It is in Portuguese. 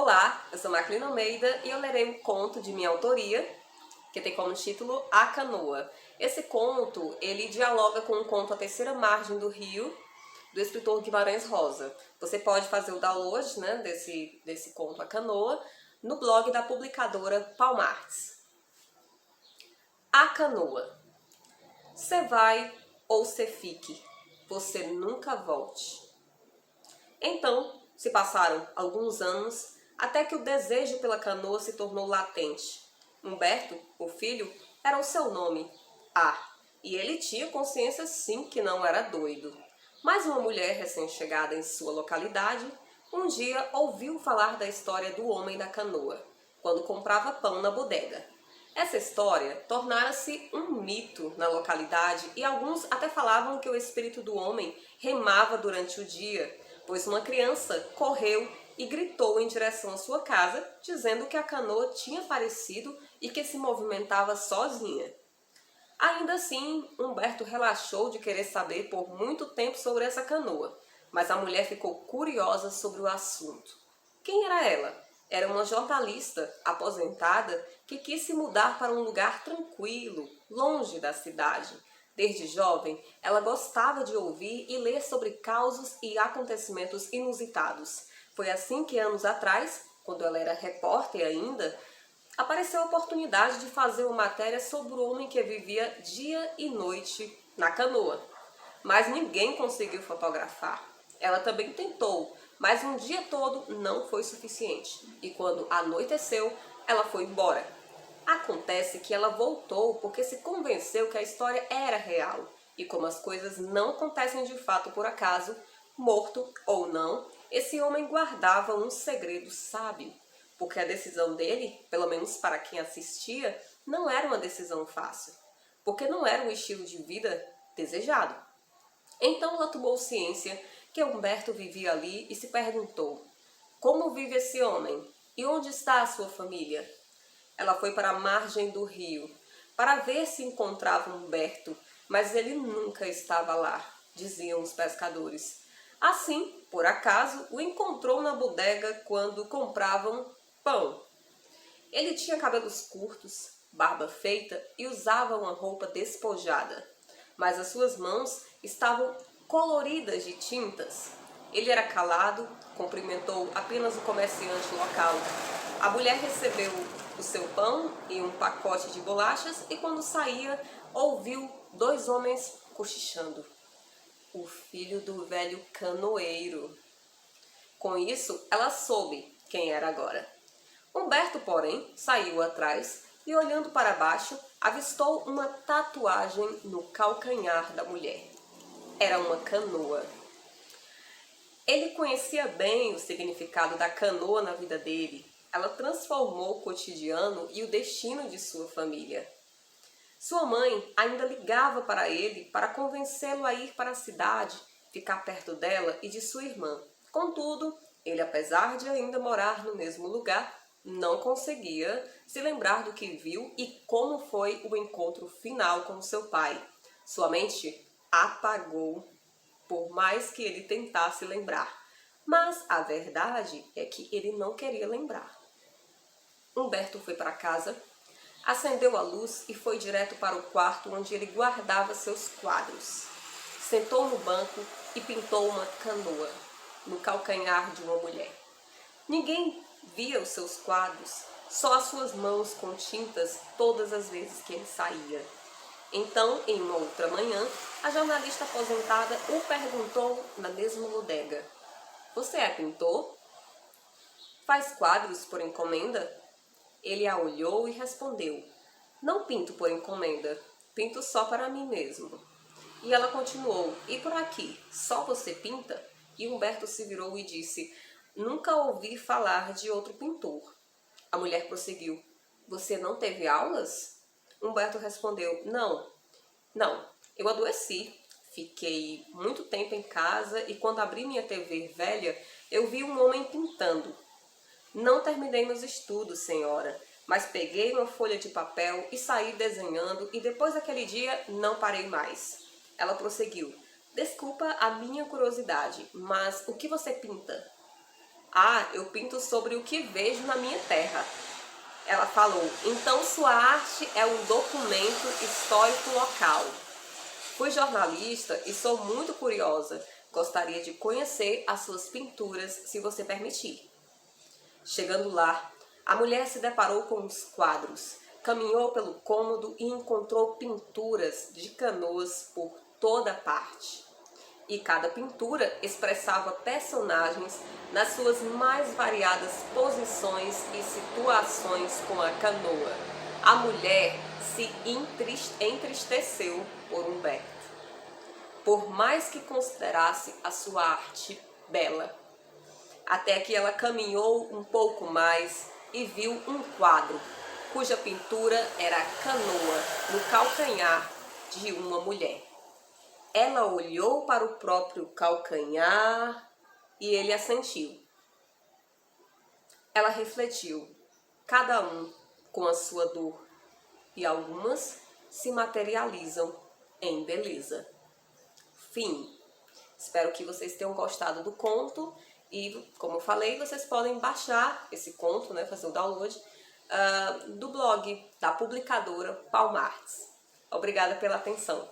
Olá, eu sou Maclina Almeida e eu lerei um conto de minha autoria, que tem como título A Canoa. Esse conto, ele dialoga com um conto A Terceira Margem do Rio, do escritor Guimarães Rosa. Você pode fazer o download, desse conto A Canoa no blog da publicadora Palmartes. A Canoa. Cê vai ou cê fique, você nunca volte. Então, se passaram alguns anos até que o desejo pela canoa se tornou latente. Humberto, o filho, era o seu nome. E ele tinha consciência sim que não era doido. Mas uma mulher recém-chegada em sua localidade, um dia ouviu falar da história do homem da canoa, quando comprava pão na bodega. Essa história tornara-se um mito na localidade e alguns até falavam que o espírito do homem remava durante o dia, pois uma criança correu e gritou em direção à sua casa, dizendo que a canoa tinha aparecido e que se movimentava sozinha. Ainda assim, Humberto relaxou de querer saber por muito tempo sobre essa canoa, mas a mulher ficou curiosa sobre o assunto. Quem era ela? Era uma jornalista aposentada que quis se mudar para um lugar tranquilo, longe da cidade. Desde jovem, ela gostava de ouvir e ler sobre causos e acontecimentos inusitados. Foi assim que, anos atrás, quando ela era repórter ainda, apareceu a oportunidade de fazer uma matéria sobre o homem que vivia dia e noite na canoa. Mas ninguém conseguiu fotografar. Ela também tentou, mas um dia todo não foi suficiente. E quando anoiteceu, ela foi embora. Acontece que ela voltou porque se convenceu que a história era real. E como as coisas não acontecem de fato por acaso, morto ou não, esse homem guardava um segredo sábio. Porque a decisão dele, pelo menos para quem assistia, não era uma decisão fácil. Porque não era um estilo de vida desejado. Então ela tomou ciência que Humberto vivia ali e se perguntou: como vive esse homem? E onde está a sua família? Ela foi para a margem do rio para ver se encontrava Humberto, mas ele nunca estava lá, diziam os pescadores. Assim, por acaso, o encontrou na bodega quando compravam pão. Ele tinha cabelos curtos, barba feita e usava uma roupa despojada, mas as suas mãos estavam coloridas de tintas. Ele era calado, cumprimentou apenas o comerciante local. A mulher recebeu o seu pão e um pacote de bolachas e quando saía, ouviu dois homens cochichando. O filho do velho canoeiro. Com isso, ela soube quem era agora. Humberto, porém, saiu atrás e, olhando para baixo, avistou uma tatuagem no calcanhar da mulher. Era uma canoa. Ele conhecia bem o significado da canoa na vida dele. Ela transformou o cotidiano e o destino de sua família. Sua mãe ainda ligava para ele para convencê-lo a ir para a cidade, ficar perto dela e de sua irmã. Contudo, ele, apesar de ainda morar no mesmo lugar, não conseguia se lembrar do que viu e como foi o encontro final com seu pai. Sua mente apagou, por mais que ele tentasse lembrar. Mas a verdade é que ele não queria lembrar. Humberto foi para casa, acendeu a luz e foi direto para o quarto onde ele guardava seus quadros. Sentou no banco e pintou uma canoa no calcanhar de uma mulher. Ninguém via os seus quadros, só as suas mãos com tintas todas as vezes que ele saía. Então, em uma outra manhã, a jornalista aposentada o perguntou na mesma bodega: você é pintor? Faz quadros por encomenda? Ele a olhou e respondeu: não pinto por encomenda, pinto só para mim mesmo. E ela continuou: e por aqui, só você pinta? E Humberto se virou e disse: nunca ouvi falar de outro pintor. A mulher prosseguiu: você não teve aulas? Humberto respondeu: não, eu adoeci. Fiquei muito tempo em casa e quando abri minha TV velha, eu vi um homem pintando. Não terminei meus estudos, senhora, mas peguei uma folha de papel e saí desenhando e depois daquele dia não parei mais. Ela prosseguiu: desculpa a minha curiosidade, mas o que você pinta? Ah, eu pinto sobre o que vejo na minha terra. Ela falou, então sua arte é um documento histórico local. Fui jornalista e sou muito curiosa. Gostaria de conhecer as suas pinturas, se você permitir. Chegando lá, a mulher se deparou com os quadros, caminhou pelo cômodo e encontrou pinturas de canoas por toda parte. E cada pintura expressava personagens nas suas mais variadas posições e situações com a canoa. A mulher se entristeceu por Humberto, por mais que considerasse a sua arte bela. Até que ela caminhou um pouco mais e viu um quadro, cuja pintura era a canoa no calcanhar de uma mulher. Ela olhou para o próprio calcanhar e ele assentiu. Ela refletiu, cada um com a sua dor, e algumas se materializam em beleza. Fim. Espero que vocês tenham gostado do conto e, como eu falei, vocês podem baixar esse conto, né, fazer o download do blog da publicadora Palmartes. Obrigada pela atenção.